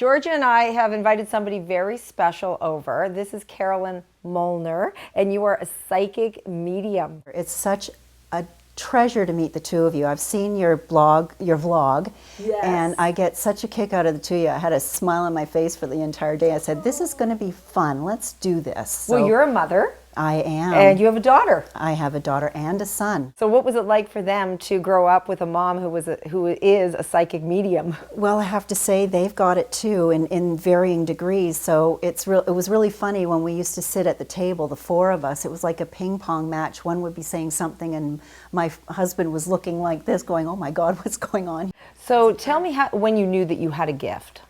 Georgia and I have invited somebody very special over. This is Carolyn Molnar, and you are a psychic medium. It's such a treasure to meet the two of you. I've seen your vlog, Yes. and I get such a kick out of the two of you. I had a smile on my face for the entire day. I said, this is going to be fun. Let's do this. So Well, you're a mother. I am. And you have a daughter. I have a daughter and a son. So what was it like for them to grow up with a mom who is a psychic medium? Well, I have to say they've got it too in varying degrees. So it was really funny when we used to sit at the table, the four of us. It was like a ping pong match. One would be saying something and my husband was looking like this going, oh my God, what's going on? So tell me when you knew that you had a gift.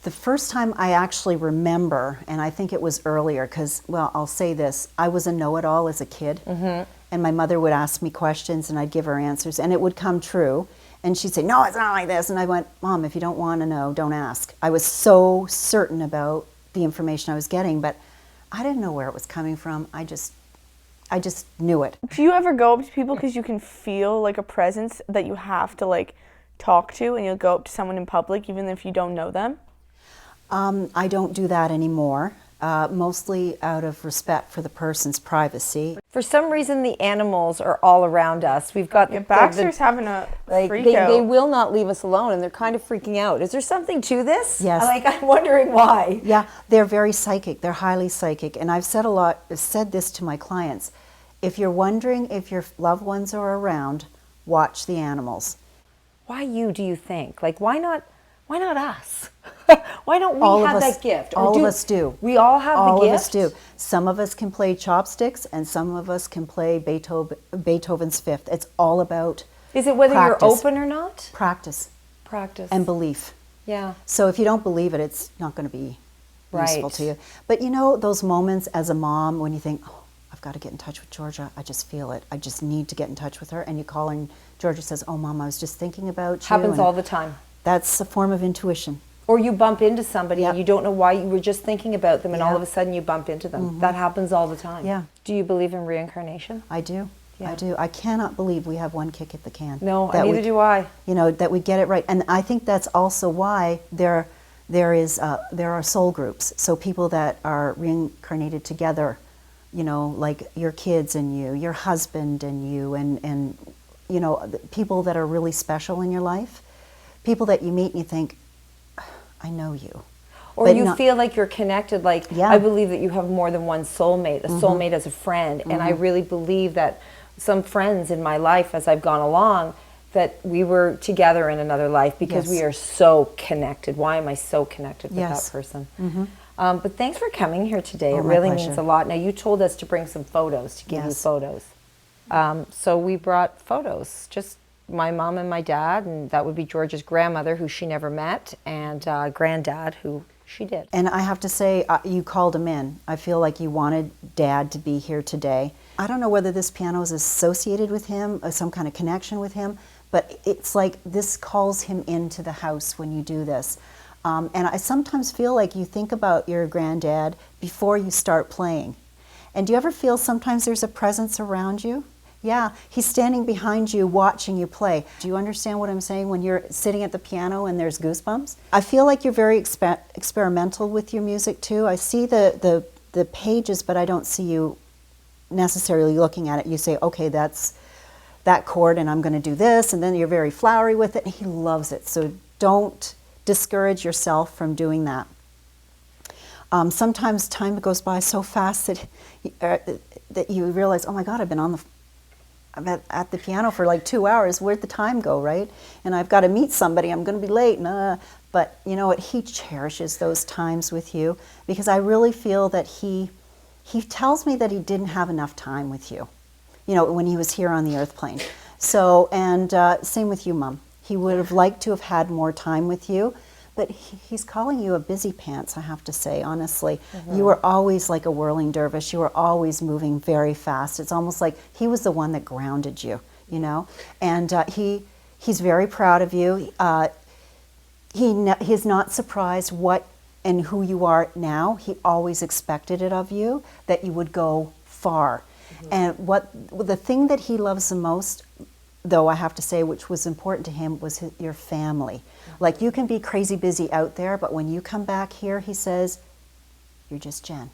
The first time I actually remember, and I think it was earlier, because, well, I'll say this, I was a know-it-all as a kid, and my mother would ask me questions, and I'd give her answers, and it would come true, and she'd say, no, it's not like this, and I went, Mom, if you don't want to know, don't ask. I was so certain about the information I was getting, but I didn't know where it was coming from. I just knew it. Do you ever go up to people because you can feel like a presence that you have to like talk to, and you'll go up to someone in public even if you don't know them? I don't do that anymore, mostly out of respect for the person's privacy. For some reason, the animals are all around us. We've got Baxter's having a freak out. They will not leave us alone, and they're kind of freaking out. Is there something to this? Yes. I'm wondering why. Yeah, they're very psychic. They're highly psychic, and I've said this to my clients. If you're wondering if your loved ones are around, watch the animals. Why you, do you think? Like, why not us? Why don't we All have of us, that gift? All of us do. We all have the gift? All of us do. Some of us can play chopsticks, and some of us can play Beethoven's Fifth. It's all about Is it whether practice. you're open or not? Practice. Practice. And belief. Yeah. So if you don't believe it, it's not going to be useful Right. to you. But you know those moments as a mom when you think, oh, I've got to get in touch with Georgia. I just feel it. I just need to get in touch with her. And you call and Georgia says, oh, Mom, I was just thinking about you. Happens and all the time. That's a form of intuition. Or you bump into somebody Yep. and you don't know why, you were just thinking about them and all Yeah. of a sudden you bump into them. That happens all the time. Yeah. Do you believe in reincarnation? I do. Yeah. I do. I cannot believe we have one kick at the can. No, That neither do I. You know, that we get it right. And I think that's also why there are soul groups. So people that are reincarnated together, you know, like your kids and you, your husband and you, and you know, people that are really special in your life. People that you meet and you think, I know you. Or But you not- feel like you're connected, like Yeah. I believe that you have more than one soulmate, a soulmate as a friend. And I really believe that some friends in my life as I've gone along, that we were together in another life because Yes. we are so connected. Why am I so connected with Yes. that person? But thanks for coming here today. Oh, It my really pleasure. means a lot. Now, you told us to bring some photos, to give you Yes. photos. So we brought photos, just my mom and my dad, and that would be George's grandmother, who she never met, and granddad, who she did. And I have to say, you called him in. I feel like you wanted Dad to be here today. I don't know whether this piano is associated with him, or some kind of connection with him, but it's like this calls him into the house when you do this. And I sometimes feel like you think about your granddad before you start playing. And do you ever feel sometimes there's a presence around you? Yeah, he's standing behind you watching you play. Do you understand what I'm saying when you're sitting at the piano and there's goosebumps? I feel like you're very experimental with your music too. I see the pages, but I don't see you necessarily looking at it. You say, okay, that's that chord and I'm going to do this, and then you're very flowery with it. And he loves it, so don't discourage yourself from doing that. Sometimes time goes by so fast that you realize, oh my God, I'm at the piano for like 2 hours. Where'd the time go, right? And I've got to meet somebody. I'm going to be late. But you know what? He cherishes those times with you because I really feel that he tells me that he didn't have enough time with you, you know, when he was here on the earth plane. So, and same with you, Mom. He would have liked to have had more time with you. But he's calling you a busy pants, I have to say, honestly. You were always like a whirling dervish. You were always moving very fast. It's almost like he was the one that grounded you, you know? And he's very proud of you. He's not surprised what and who you are now. He always expected it of you, that you would go far. And the thing that he loves the most though, I have to say, which was important to him, was your family. Like, you can be crazy busy out there, but when you come back here, he says, you're just Jen.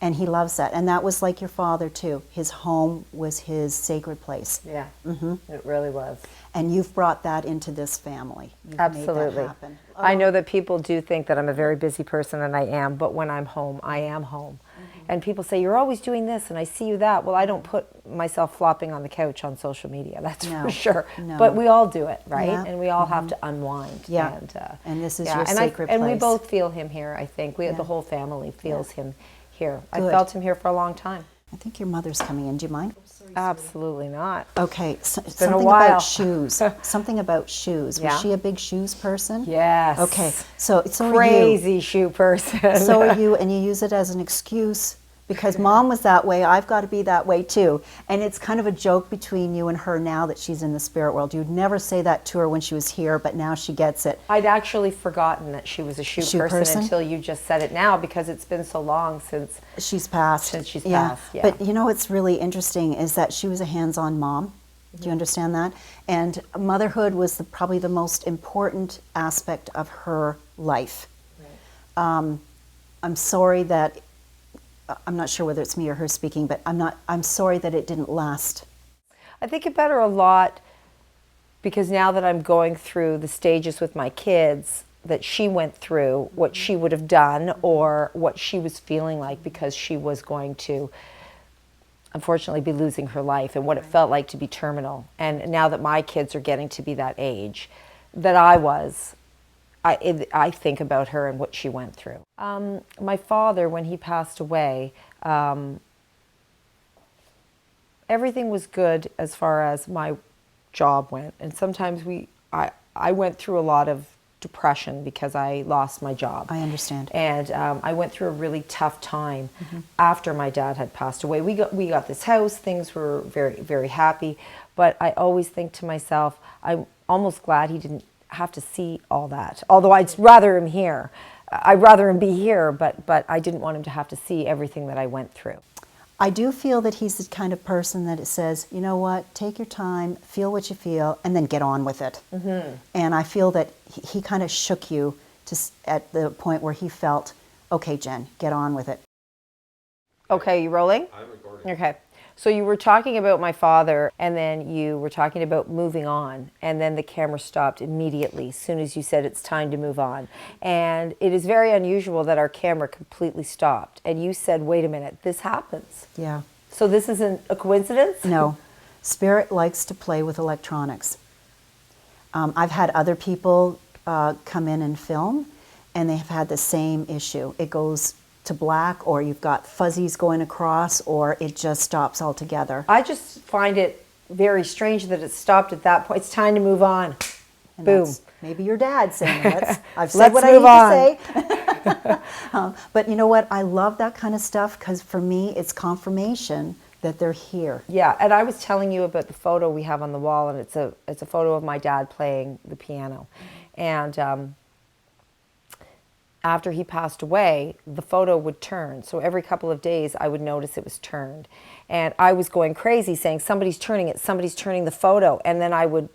And he loves that. And that was like your father, too. His home was his sacred place. Yeah, it really was. And you've brought that into this family. You've Absolutely. made that happen. I know that people do think that I'm a very busy person, and I am, but when I'm home, I am home. And people say, you're always doing this, and I see you that. Well, I don't put myself flopping on the couch on social media, that's for sure. No. But we all do it, right? Yeah. And we all have to unwind. Yeah. And this is your sacred and place. we both feel him here, I think. The whole family feels him here. I Good. felt him here for a long time. I think your mother's coming in. Do you mind? Absolutely not. Okay, been a something while. about shoes. Something about shoes. Yeah. Was she a big shoes person? Yes. Okay, so are you. Crazy shoe person. So are you, and you use it as an excuse because Mom was that way. I've got to be that way too. And it's kind of a joke between you and her now that she's in the spirit world. You'd never say that to her when she was here, but now she gets it. I'd actually forgotten that she was a shoe person until you just said it now, because it's been so long since She's passed. Since she's passed, yeah. But you know what's really interesting is that she was a hands-on mom. Do you understand that? And motherhood was probably the most important aspect of her life. Right. I'm sorry that, I'm not sure whether it's me or her speaking, but I'm sorry that it didn't last. I think it better a lot, because now that I'm going through the stages with my kids that she went through, what she would have done or what she was feeling like, because she was going to unfortunately be losing her life, and what it felt like to be terminal. And now that my kids are getting to be that age that I think about her and what she went through. My father, when he passed away, everything was good as far as my job went. And sometimes I went through a lot of depression because I lost my job. I understand. And I went through a really tough time after my dad had passed away. We got this house, things were very, very happy, but I always think to myself, I'm almost glad he didn't have to see all that. Although I'd rather him here. I'd rather him be here, but I didn't want him to have to see everything that I went through. I do feel that he's the kind of person that it says, you know what, take your time, feel what you feel, and then get on with it. And I feel that he kind of shook you at the point where he felt, okay, Jen, get on with it. Okay, you rolling? I'm recording. Okay. So you were talking about my father, and then you were talking about moving on, and then the camera stopped immediately as soon as you said it's time to move on. And it is very unusual that our camera completely stopped, and you said, wait a minute, this happens. Yeah. So this isn't a coincidence? No. Spirit likes to play with electronics. I've had other people come in and film, and they have had the same issue. It goes to black, or you've got fuzzies going across, or it just stops altogether. I just find it very strange that it stopped at that point. It's time to move on. And Boom. that's maybe your dad saying, I've said Let's what move I need to say. But you know what? I love that kind of stuff, because for me, it's confirmation that they're here. Yeah, and I was telling you about the photo we have on the wall, and it's a photo of my dad playing the piano. And after he passed away, the photo would turn. So every couple of days, I would notice it was turned. And I was going crazy saying, somebody's turning it, somebody's turning the photo. And then I would,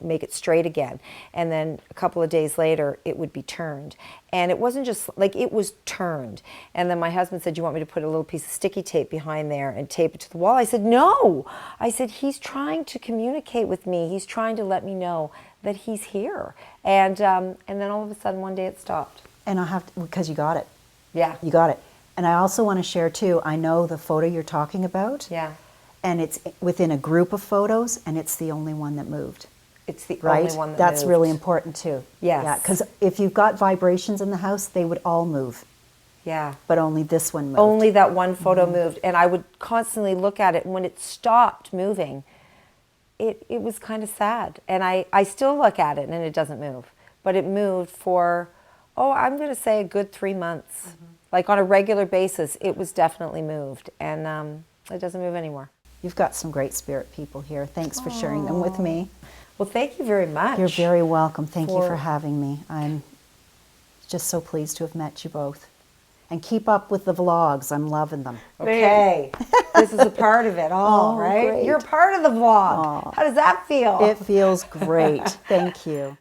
make it straight again. And then a couple of days later, it would be turned. And it wasn't just, it was turned. And then my husband said, you want me to put a little piece of sticky tape behind there and tape it to the wall? I said, no. I said, he's trying to communicate with me. He's trying to let me know that he's here. And then all of a sudden, one day it stopped. And I'll have to, because you got it. Yeah. You got it. And I also want to share too, I know the photo you're talking about. Yeah. And it's within a group of photos, and it's the only one that moved. It's the Right? only one that That's moved. really important too. Yes. Yeah, because if you've got vibrations in the house, they would all move, Yeah. but only this one moved. Only that one photo moved. And I would constantly look at it. And when it stopped moving, it was kind of sad. And I still look at it, and it doesn't move. But it moved for, I'm going to say a good 3 months. Like on a regular basis, it was definitely moved. And it doesn't move anymore. You've got some great spirit people here. Thanks for sharing them with me. Well, thank you very much. You're very welcome. Thank you For- for having me. I'm just so pleased to have met you both. and keep up with the vlogs. I'm loving them. Okay. This is a part of it all, Oh, right? great. You're a part of the vlog. How does that feel? It feels great. Thank you.